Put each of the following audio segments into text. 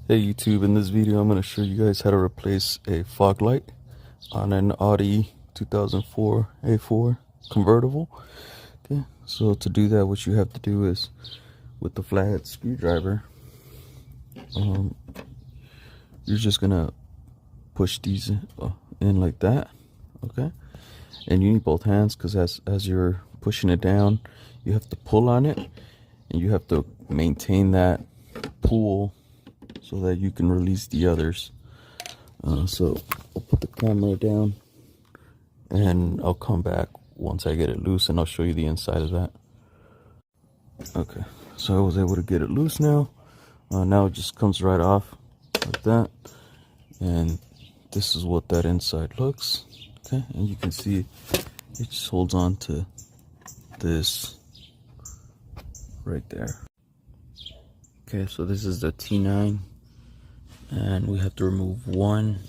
Hey YouTube, in this video I'm going to show you guys how to replace a fog light on an Audi 2004 A4 convertible. Okay, so to do that, what you have to do is with the flathead screwdriver, you're just going to push these in like that. Okay, and you need both hands because as you're pushing it down, you have to pull on it and you have to maintain that pull so that you can release the others. So I'll put the camera down and I'll come back once I get it loose and I'll show you the inside of that. Okay, so I was able to get it loose now. Now it just comes right off like that, and this is what that inside looks. Okay, and you can see it just holds on to this right there. Okay, so this is the T9, and we have to remove 1,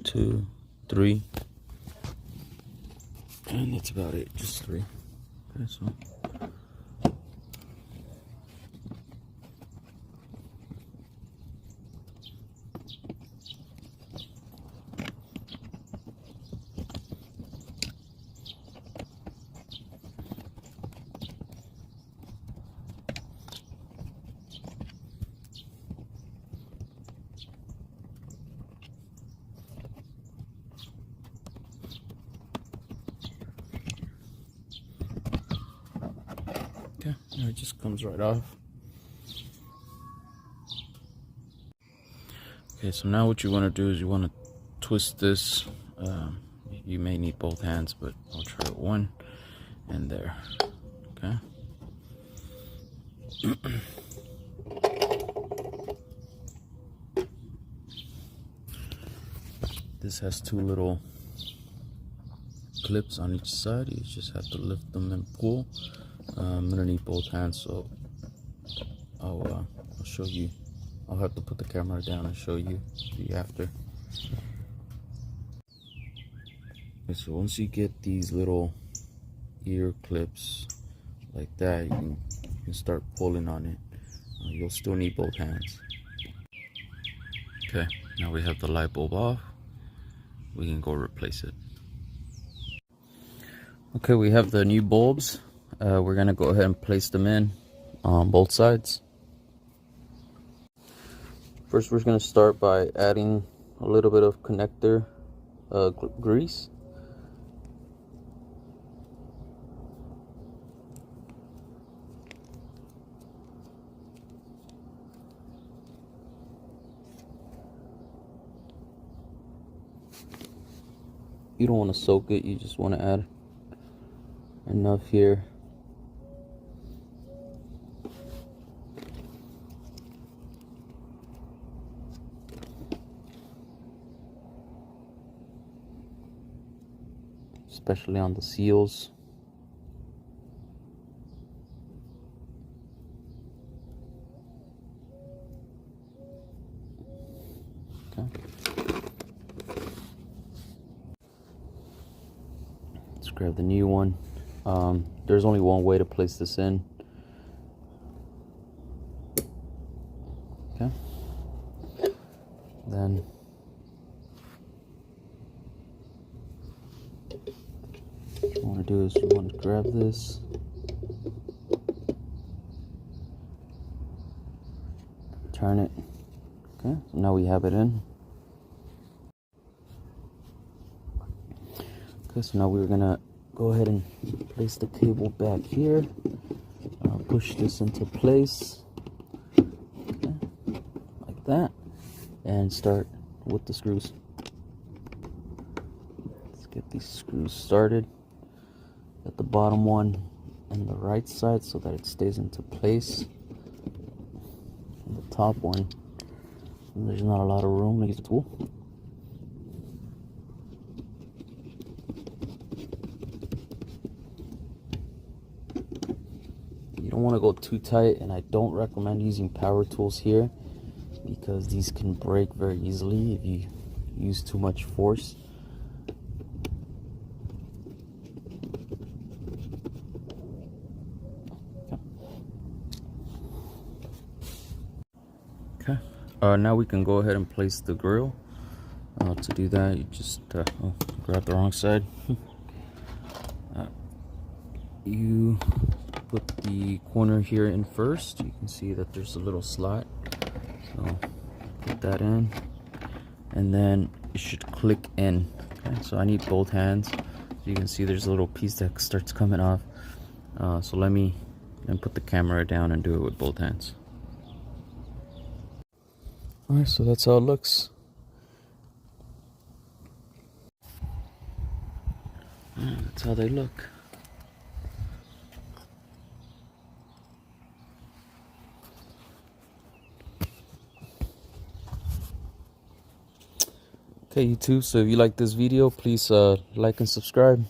2, 3, and that's about it, just 3. Okay, so okay, it just comes right off. Okay, so now what you want to do is you want to twist this. You may need both hands, but I'll try it one and there. Okay. This has 2 little clips on each side. You just have to lift them and pull. I'm gonna need both hands, so I'll show you. I'll have to put the camera down and show you the after. Okay, so once you get these little ear clips like that, you can start pulling on it. You'll still need both hands. Okay, now we have the light bulb off. We can go replace it. Okay, we have the new bulbs. We're gonna go ahead and place them in on both sides. First, we're gonna start by adding a little bit of connector grease. You don't want to soak it, you just want to add enough here. Especially on the seals. Okay. Let's grab the new one. There's only one way to place this in. Okay. Then what you want to do is you want to grab this, turn it. Okay, so now we have it in. Okay, so now we're gonna go ahead and place the cable back here. Push this into place, okay, like that, and start with the screws. Let's get these screws started. At the bottom one and the right side so that it stays into place. And the top one, there's not a lot of room to use the tool. You don't want to go too tight, and I don't recommend using power tools here because these can break very easily if you use too much force. Okay, Now we can go ahead and place the grill. To do that, you just grab the wrong side. You put the corner here in first. You can see that there's a little slot, so put that in, and then it should click in. Okay, so I need both hands. So you can see there's a little piece that starts coming off. So let me then put the camera down and do it with both hands. Alright, so that's how it looks. That's how they look. Okay, YouTube, so if you like this video, please like and subscribe.